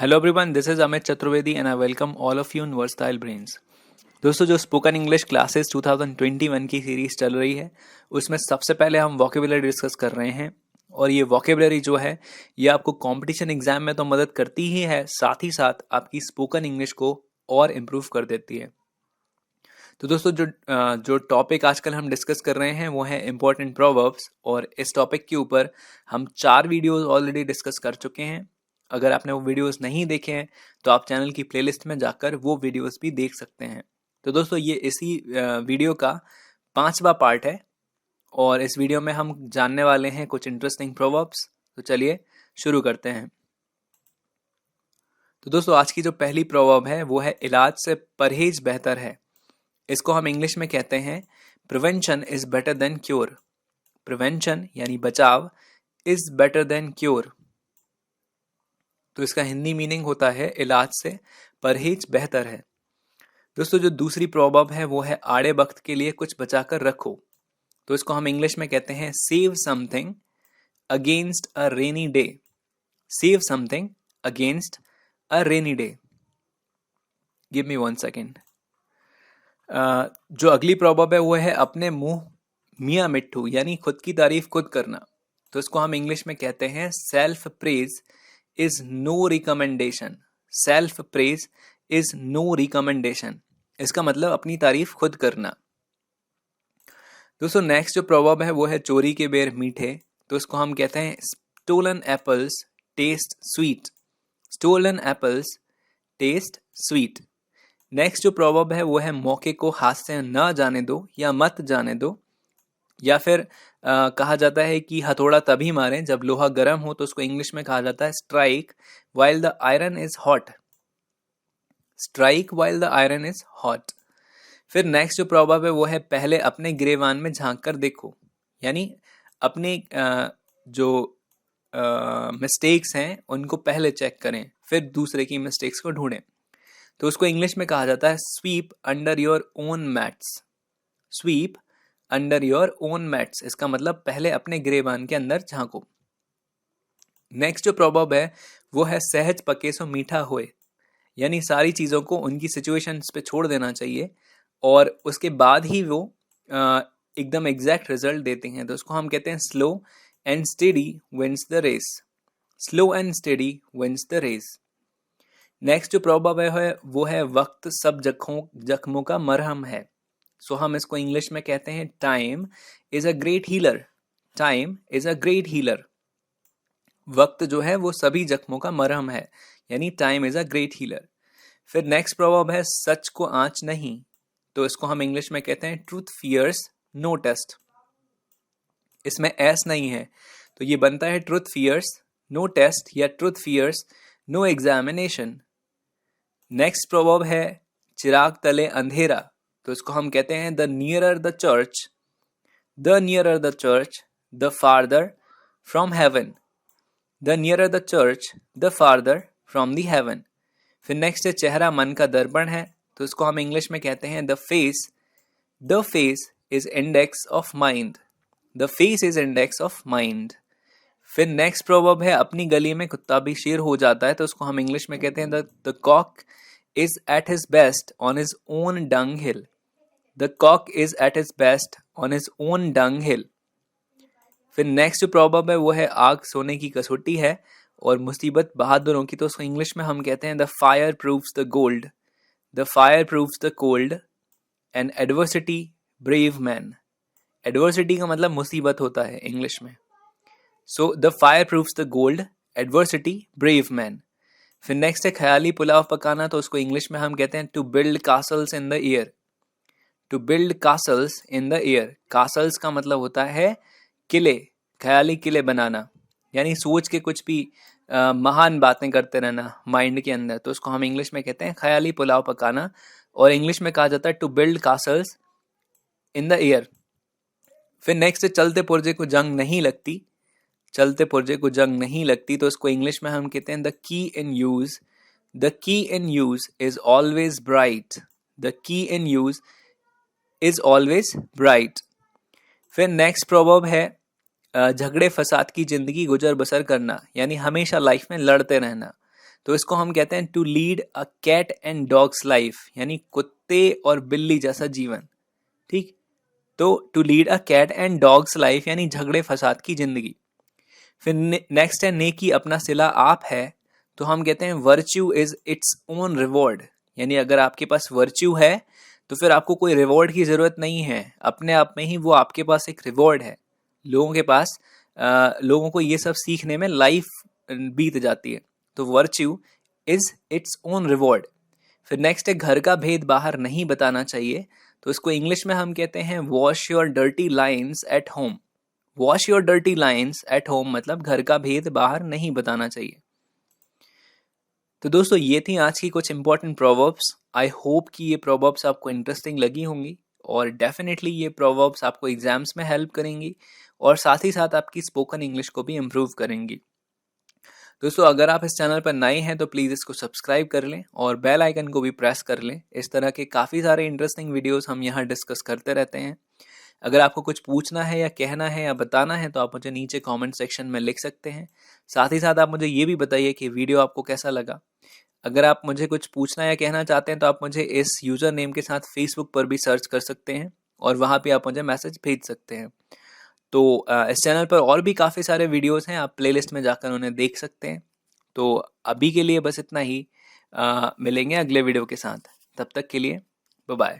Hello everyone, this is Amit Chaturvedi and I welcome all of you in versatile brains. दोस्तों, जो spoken English classes 2021 की series चल रही है उसमें सबसे पहले हम वोकेबुलरी डिस्कस कर रहे हैं। और ये वोकेबुलरी जो है ये आपको कंपटीशन एग्जाम में तो मदद करती ही है, साथ ही साथ आपकी स्पोकन इंग्लिश को और इम्प्रूव कर देती है। तो दोस्तों, जो टॉपिक आजकल हम डिस्कस कर रहे हैं वो है इंपॉर्टेंट प्रोवर्ब्स, और इस टॉपिक के ऊपर हम 4 वीडियोस ऑलरेडी डिस्कस कर चुके हैं। अगर आपने वो वीडियोस नहीं देखे हैं तो आप चैनल की प्लेलिस्ट में जाकर वो वीडियोस भी देख सकते हैं। तो दोस्तों, ये इसी वीडियो का 5वां पार्ट है और इस वीडियो में हम जानने वाले हैं कुछ इंटरेस्टिंग प्रोवर्ब्स। तो चलिए शुरू करते हैं। तो दोस्तों, आज की जो पहली प्रोवर्ब है वो है इलाज से परहेज बेहतर है। इसको हम इंग्लिश में कहते हैं prevention is better than cure. Prevention यानी बचाव, इज बेटर देन क्योर। तो इसका हिंदी मीनिंग होता है इलाज से परहेज बेहतर है। दोस्तों, जो दूसरी प्रोवर्ब है वो है आड़े वक्त के लिए कुछ बचा कर रखो। तो इसको हम इंग्लिश में कहते हैं save something against a rainy day. Save something against a rainy day. Give me 1 second. जो अगली प्रोवर्ब है वो है अपने मुंह मियाँ मिट्ठू, यानी खुद की तारीफ खुद करना। तो इसको हम इंग्लिश में कहते हैं self praise is no recommendation. Self praise is no recommendation, इसका मतलब अपनी तारीफ खुद करना। दोस्तों, नेक्स्ट जो प्रोवर्ब है वो है चोरी के बेर मीठे। तो इसको हम कहते हैं stolen apples taste sweet. Stolen apples taste sweet. Next जो प्रोवर्ब है वो है मौके को हाथ से न जाने दो या मत जाने दो, या फिर कहा जाता है कि हथौड़ा तभी मारें जब लोहा गर्म हो। तो उसको इंग्लिश में कहा जाता है strike while the iron is hot. Strike while the iron is hot. फिर नेक्स्ट जो प्रोवर्ब है वो है पहले अपने गिरेबान में झांक कर देखो, यानी अपने जो मिस्टेक्स हैं उनको पहले चेक करें, फिर दूसरे की मिस्टेक्स को ढूंढें। तो उसको इंग्लिश में कहा जाता है SVEEP under your own mats. SVEEP under your own mats, इसका मतलब पहले अपने गिरेबान के अंदर झांको। नेक्स्ट जो प्रोवर्ब है वो है सहज पके सो मीठा होए, यानी सारी चीज़ों को उनकी सिचुएशंस पे छोड़ देना चाहिए और उसके बाद ही वो एकदम एग्जैक्ट रिजल्ट देते हैं। तो उसको हम कहते हैं slow and steady wins the race. Slow and steady wins the race. Next जो प्रोवर्ब है वो है वक्त सब जख्मों का मरहम है। सो हम इसको इंग्लिश में कहते हैं time is a great healer. Time is a great healer. वक्त जो है वो सभी जख्मों का मरहम है, यानी time is a great healer. फिर नेक्स्ट प्रोवर्ब है सच को आंच नहीं। तो इसको हम इंग्लिश में कहते हैं ट्रूथ फियर्स नो टेस्ट। इसमें एस नहीं है तो ये बनता है ट्रूथ फियर्स नो टेस्ट या truth fears no examination. Next proverb है चिराग तले अंधेरा। तो इसको हम कहते हैं the nearer the church, the nearer the church the farther from heaven. The nearer the church the farther from the heaven. फिर नेक्स्ट है चेहरा मन का दर्पण है। तो इसको हम इंग्लिश में कहते हैं the face is index of mind. The face is index of mind. फिर नेक्स्ट प्रोवर्ब है अपनी गली में कुत्ता भी शेर हो जाता है। तो उसको हम इंग्लिश में कहते हैं the cock is at his best on his own dunghill. The cock is at his best on his own dunghill. फिर नेक्स्ट जो प्रोवर्ब है वो है आग सोने की कसौटी है और मुसीबत बहादुरों की। तो उसको इंग्लिश में हम कहते हैं the fire proves the gold. The fire proves the cold and adversity brave man. Adversity का मतलब मुसीबत होता है इंग्लिश में। So the fire proves the gold, adversity brave man. फिर नेक्स्ट है ख्याली पुलाव पकाना। तो उसको इंग्लिश में हम कहते हैं to build castles in the air. To build castles in the air. Castles का मतलब होता है किले, ख्याली किले बनाना, यानी सोच के कुछ भी महान बातें करते रहना माइंड के अंदर। तो उसको हम इंग्लिश में कहते हैं ख्याली पुलाव पकाना, और इंग्लिश में कहा जाता है to build castles in the air. फिर नेक्स्ट है चलते पुर्जे को जंग नहीं लगती। चलते पुर्जे को जंग नहीं लगती। तो इसको इंग्लिश में हम कहते हैं the key in use, the key in use is always bright. The key in use is always bright. फिर नेक्स्ट प्रोवर्ब है झगड़े फसाद की जिंदगी गुजर बसर करना, यानी हमेशा लाइफ में लड़ते रहना। तो इसको हम कहते हैं to lead a cat and dog's life, यानी कुत्ते और बिल्ली जैसा जीवन। ठीक, तो to lead a cat and dog's life यानी झगड़े फसाद की जिंदगी। फिर नेक्स्ट है नेकी अपना सिला आप है, तो हम कहते हैं virtue is its own reward, यानी अगर आपके पास वर्च्यू है तो फिर आपको कोई रिवॉर्ड की जरूरत नहीं है, अपने आप में ही वो आपके पास एक रिवॉर्ड है। लोगों के पास लोगों को ये सब सीखने में लाइफ बीत जाती है, तो virtue is its own reward. फिर नेक्स्ट है घर का भेद बाहर नहीं बताना चाहिए, तो इसको इंग्लिश में हम कहते हैं wash your dirty lines at home. Wash your dirty lines at home मतलब घर का भेद बाहर नहीं बताना चाहिए। तो दोस्तों ये थी आज की कुछ इंपॉर्टेंट प्रोवर्ब्स। आई होप कि ये प्रोवर्ब्स आपको इंटरेस्टिंग लगी होंगी और डेफिनेटली ये प्रोवर्ब्स आपको एग्जाम्स में हेल्प करेंगी और साथ ही साथ आपकी स्पोकन इंग्लिश को भी इम्प्रूव करेंगी। दोस्तों अगर आप इस चैनल पर नए हैं तो प्लीज़ इसको सब्सक्राइब कर लें और बेल आइकन को भी प्रेस कर लें। इस तरह के काफ़ी सारे इंटरेस्टिंग वीडियोस हम यहाँ डिस्कस करते रहते हैं। अगर आपको कुछ पूछना है या कहना है या बताना है तो आप मुझे नीचे कमेंट सेक्शन में लिख सकते हैं। साथ ही साथ आप मुझे ये भी बताइए कि वीडियो आपको कैसा लगा। अगर आप मुझे कुछ पूछना या कहना चाहते हैं तो आप मुझे इस यूज़र नेम के साथ फेसबुक पर भी सर्च कर सकते हैं और वहाँ पे आप मुझे मैसेज भेज सकते हैं। तो इस चैनल पर और भी काफ़ी सारे वीडियोस हैं, आप प्लेलिस्ट में जाकर उन्हें देख सकते हैं। तो अभी के लिए बस इतना ही, मिलेंगे अगले वीडियो के साथ। तब तक के लिए बाय बाय।